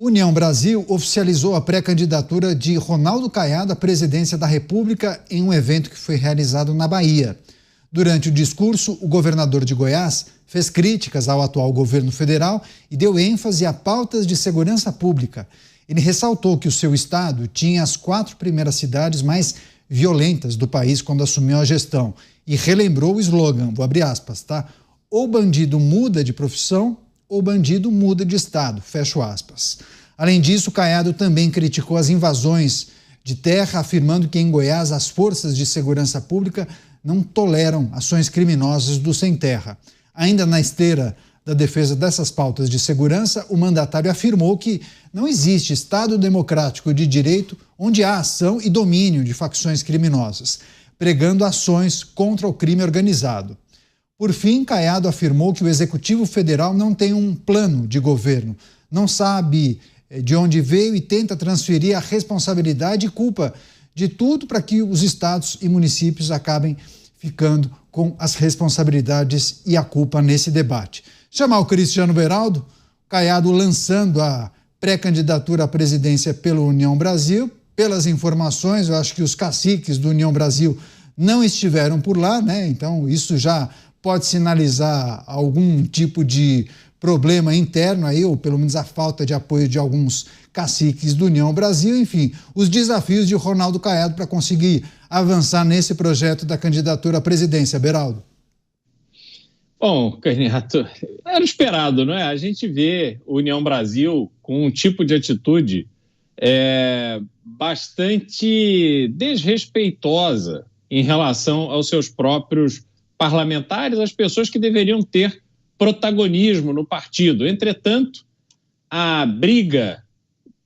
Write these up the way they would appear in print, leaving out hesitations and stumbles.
União Brasil oficializou a pré-candidatura de Ronaldo Caiado à presidência da República em um evento que foi realizado na Bahia. Durante o discurso, o governador de Goiás fez críticas ao atual governo federal e deu ênfase a pautas de segurança pública. Ele ressaltou que o seu estado tinha as 4 primeiras cidades mais violentas do país quando assumiu a gestão e relembrou o slogan, vou abrir aspas, tá? Ou bandido muda de profissão ou bandido muda de estado, fecho aspas. Além disso, Caiado também criticou as invasões de terra, afirmando que em Goiás as forças de segurança pública não toleram ações criminosas do sem terra. Ainda na esteira da defesa dessas pautas de segurança, o mandatário afirmou que não existe Estado democrático de direito onde há ação e domínio de facções criminosas, pregando ações contra o crime organizado. Por fim, Caiado afirmou que o Executivo Federal não tem um plano de governo, não sabe de onde veio e tenta transferir a responsabilidade e culpa de tudo para que os estados e municípios acabem ficando com as responsabilidades e a culpa nesse debate. Chamar o Cristiano Beraldo, Caiado lançando a pré-candidatura à presidência pela União Brasil. Pelas informações, eu acho que os caciques do União Brasil não estiveram por lá, né? Então isso já pode sinalizar algum tipo de problema interno aí, ou pelo menos a falta de apoio de alguns caciques do União Brasil. Enfim, os desafios de Ronaldo Caiado para conseguir avançar nesse projeto da candidatura à presidência. Beraldo. Bom, Carneato, era esperado, não é? A gente vê o União Brasil com um tipo de atitude bastante desrespeitosa em relação aos seus próprios parlamentares, as pessoas que deveriam ter protagonismo no partido. Entretanto, a briga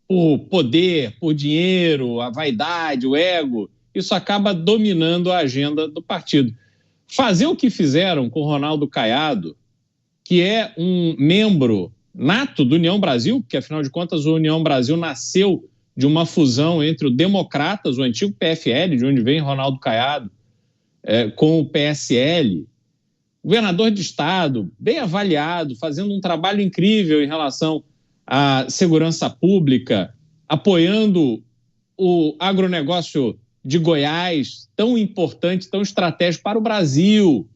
por poder, por dinheiro, a vaidade, o ego, isso acaba dominando a agenda do partido. Fazer o que fizeram com o Ronaldo Caiado, que é um membro nato do União Brasil, porque afinal de contas o União Brasil nasceu de uma fusão entre o Democratas, o antigo PFL, de onde vem Ronaldo Caiado, com o PSL, governador de estado, bem avaliado, fazendo um trabalho incrível em relação à segurança pública, apoiando o agronegócio de Goiás, tão importante, tão estratégico para o Brasil.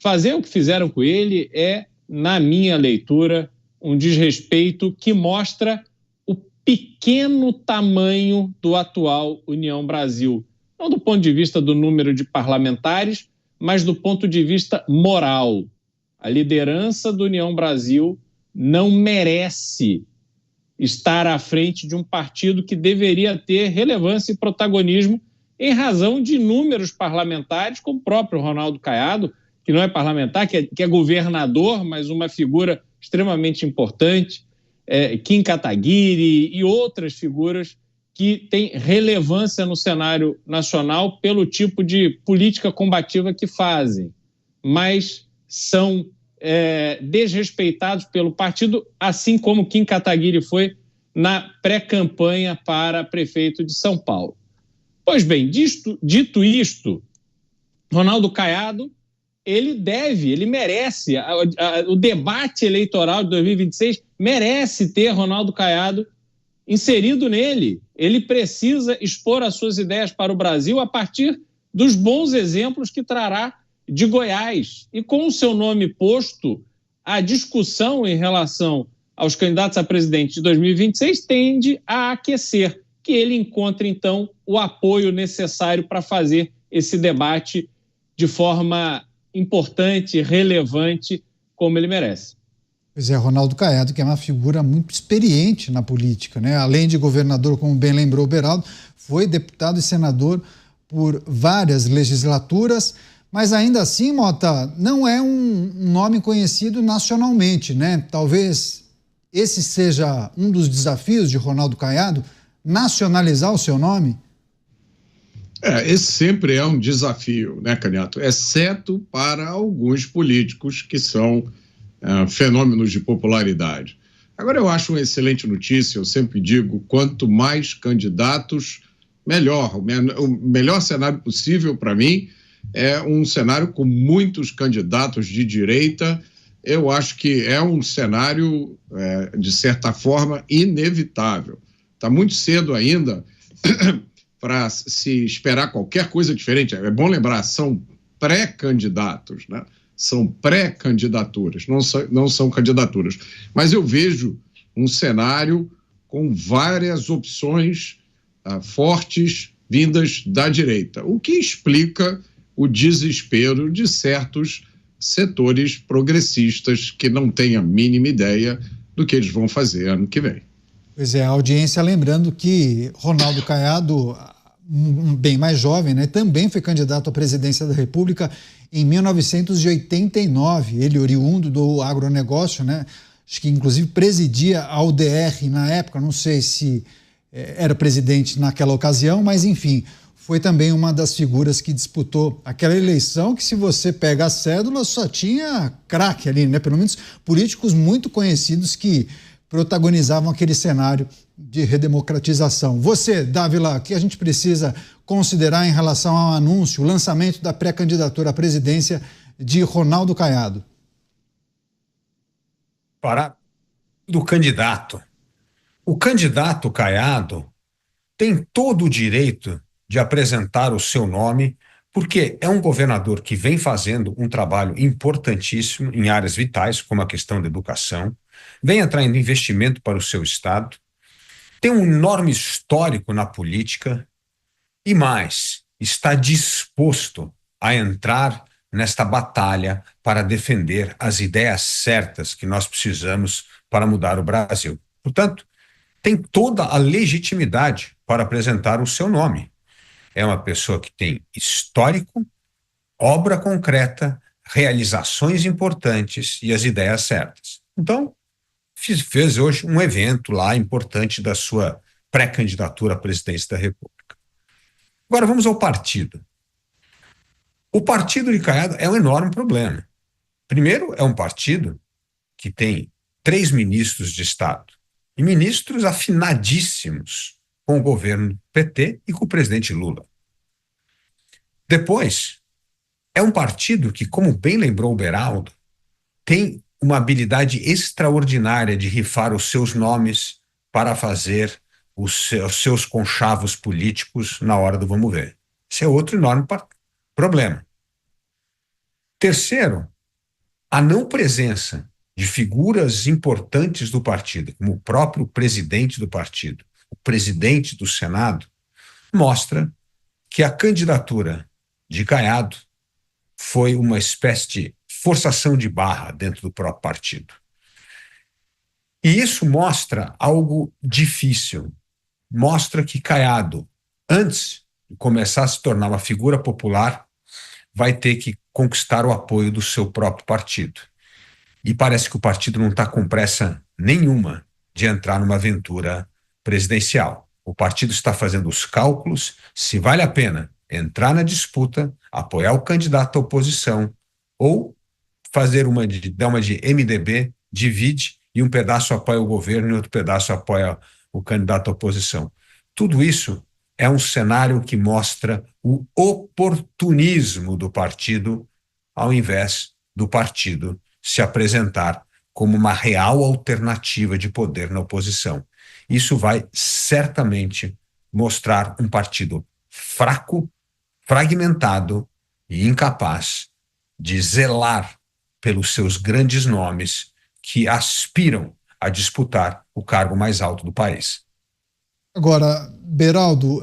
Fazer o que fizeram com ele é, na minha leitura, um desrespeito que mostra o pequeno tamanho do atual União Brasil. Não do ponto de vista do número de parlamentares, mas do ponto de vista moral. A liderança do União Brasil não merece estar à frente de um partido que deveria ter relevância e protagonismo em razão de inúmeros parlamentares, como o próprio Ronaldo Caiado, que não é parlamentar, que é governador, mas uma figura extremamente importante, Kim Kataguiri e outras figuras que têm relevância no cenário nacional pelo tipo de política combativa que fazem, mas são desrespeitados pelo partido, assim como Kim Kataguiri foi na pré-campanha para prefeito de São Paulo. Pois bem, dito isto, Ronaldo Caiado, ele merece, o debate eleitoral de 2026 merece ter Ronaldo Caiado inserido nele. Ele precisa expor as suas ideias para o Brasil a partir dos bons exemplos que trará de Goiás. E com o seu nome posto, a discussão em relação aos candidatos a presidente de 2026 tende a aquecer, que ele encontre, então, o apoio necessário para fazer esse debate de forma importante, relevante, como ele merece. Pois é, Ronaldo Caiado, que é uma figura muito experiente na política, né? Além de governador, como bem lembrou o Beraldo, foi deputado e senador por várias legislaturas, mas ainda assim, Mota, não é um nome conhecido nacionalmente, né? Talvez esse seja um dos desafios de Ronaldo Caiado, nacionalizar o seu nome? Esse sempre é um desafio, né, Caniato? Exceto para alguns políticos que são fenômenos de popularidade. Agora, eu acho uma excelente notícia, eu sempre digo, quanto mais candidatos, melhor. O melhor cenário possível para mim é um cenário com muitos candidatos de direita, eu acho que é um cenário, de certa forma, inevitável. Está muito cedo ainda para se esperar qualquer coisa diferente. É bom lembrar, são pré-candidatos, né? São pré-candidaturas, não são candidaturas. Mas eu vejo um cenário com várias opções fortes vindas da direita, o que explica o desespero de certos setores progressistas que não têm a mínima ideia do que eles vão fazer ano que vem. Pois é, a audiência lembrando que Ronaldo Caiado, bem mais jovem, né, também foi candidato à presidência da República em 1989, ele oriundo do agronegócio, né, acho que inclusive presidia a UDR na época, não sei se era presidente naquela ocasião, mas enfim, foi também uma das figuras que disputou aquela eleição que, se você pega a cédula, só tinha craque ali, né? Pelo menos políticos muito conhecidos que protagonizavam aquele cenário de redemocratização. Você, Dávila, o que a gente precisa considerar em relação ao anúncio, o lançamento da pré-candidatura à presidência de Ronaldo Caiado? Para do candidato. O candidato Caiado tem todo o direito de apresentar o seu nome, porque é um governador que vem fazendo um trabalho importantíssimo em áreas vitais, como a questão da educação, vem atraindo investimento para o seu estado, tem um enorme histórico na política e mais, está disposto a entrar nesta batalha para defender as ideias certas que nós precisamos para mudar o Brasil. Portanto, tem toda a legitimidade para apresentar o seu nome. É uma pessoa que tem histórico, obra concreta, realizações importantes e as ideias certas. Então, fez hoje um evento lá importante da sua pré-candidatura à presidência da República. Agora vamos ao partido. O partido de Caiado é um enorme problema. Primeiro, é um partido que tem 3 ministros de Estado e ministros afinadíssimos com o governo PT e com o presidente Lula. Depois, é um partido que, como bem lembrou o Beraldo, tem uma habilidade extraordinária de rifar os seus nomes para fazer os seus conchavos políticos na hora do vamos ver. Esse é outro enorme problema. Terceiro, a não presença de figuras importantes do partido, como o próprio presidente do partido, o presidente do Senado, mostra que a candidatura de Caiado foi uma espécie de forçação de barra dentro do próprio partido. E isso mostra algo difícil. Mostra que Caiado, antes de começar a se tornar uma figura popular, vai ter que conquistar o apoio do seu próprio partido. E parece que o partido não está com pressa nenhuma de entrar numa aventura presidencial. O partido está fazendo os cálculos se vale a pena entrar na disputa, apoiar o candidato à oposição ou dar uma de MDB, divide e um pedaço apoia o governo e outro pedaço apoia o candidato à oposição. Tudo isso é um cenário que mostra o oportunismo do partido, ao invés do partido se apresentar como uma real alternativa de poder na oposição. Isso vai certamente mostrar um partido fraco, fragmentado e incapaz de zelar pelos seus grandes nomes que aspiram a disputar o cargo mais alto do país. Agora, Beraldo,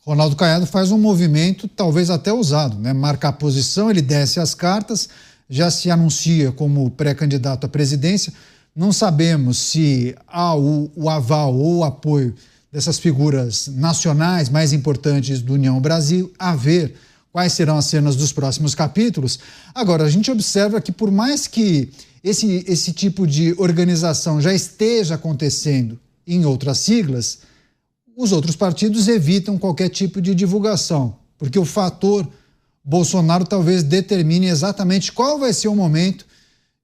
Ronaldo Caiado faz um movimento talvez até ousado, né? Marca a posição, ele desce as cartas, já se anuncia como pré-candidato à presidência. Não sabemos se há o aval ou o apoio dessas figuras nacionais mais importantes do União Brasil, a ver quais serão as cenas dos próximos capítulos. Agora, a gente observa que, por mais que esse tipo de organização já esteja acontecendo em outras siglas, os outros partidos evitam qualquer tipo de divulgação, porque o fator Bolsonaro talvez determine exatamente qual vai ser o momento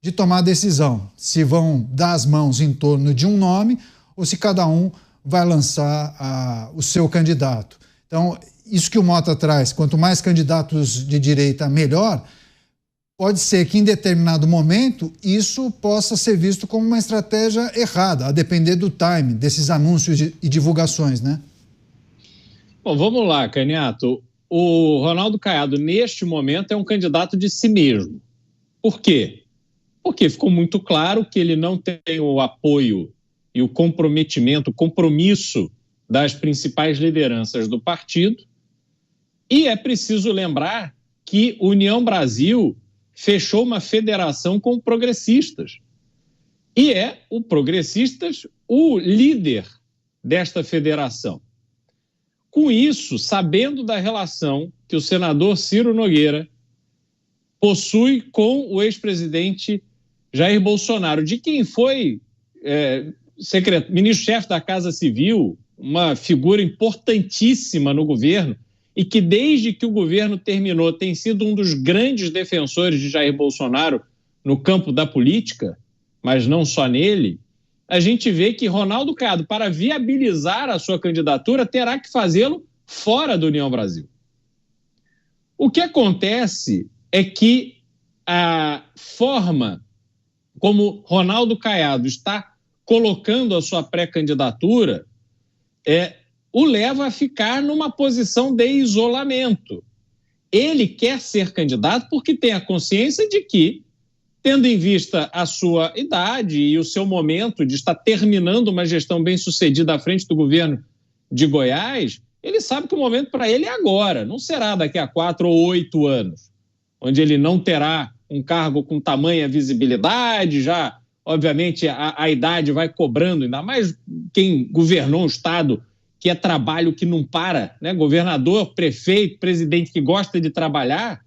de tomar a decisão, se vão dar as mãos em torno de um nome ou se cada um vai lançar o seu candidato. Então, isso que o Mota traz, quanto mais candidatos de direita, melhor, pode ser que em determinado momento isso possa ser visto como uma estratégia errada, a depender do time desses anúncios e divulgações, né? Bom, vamos lá, Caniato. O Ronaldo Caiado, neste momento, é um candidato de si mesmo. Por quê? Porque ficou muito claro que ele não tem o apoio e o comprometimento, o compromisso das principais lideranças do partido. E é preciso lembrar que União Brasil fechou uma federação com progressistas. E é o Progressistas o líder desta federação. Com isso, sabendo da relação que o senador Ciro Nogueira possui com o ex-presidente Jair Bolsonaro, de quem foi ministro-chefe da Casa Civil, uma figura importantíssima no governo, e que desde que o governo terminou tem sido um dos grandes defensores de Jair Bolsonaro no campo da política, mas não só nele, a gente vê que Ronaldo Caiado, para viabilizar a sua candidatura, terá que fazê-lo fora da União Brasil. O que acontece é que a forma como Ronaldo Caiado está colocando a sua pré-candidatura o leva a ficar numa posição de isolamento. Ele quer ser candidato porque tem a consciência de que, tendo em vista a sua idade e o seu momento de estar terminando uma gestão bem-sucedida à frente do governo de Goiás, ele sabe que o momento para ele é agora, não será daqui a 4 ou 8 anos, onde ele não terá um cargo com tamanha visibilidade, já, obviamente, a idade vai cobrando, ainda mais quem governou um estado que é trabalho que não para, né? Governador, prefeito, presidente que gosta de trabalhar,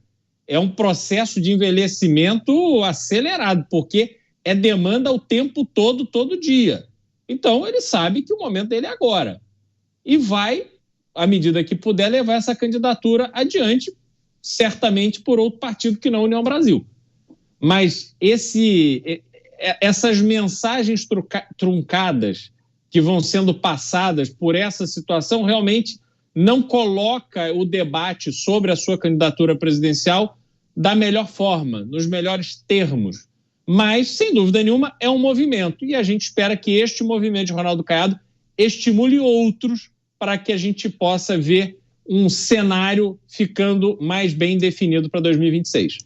é um processo de envelhecimento acelerado, porque é demanda o tempo todo, todo dia. Então, ele sabe que o momento dele é agora. E vai, à medida que puder, levar essa candidatura adiante, certamente por outro partido que não a União Brasil. Mas essas mensagens truncadas que vão sendo passadas por essa situação realmente não coloca o debate sobre a sua candidatura presidencial da melhor forma, nos melhores termos. Mas, sem dúvida nenhuma, é um movimento. E a gente espera que este movimento de Ronaldo Caiado estimule outros para que a gente possa ver um cenário ficando mais bem definido para 2026.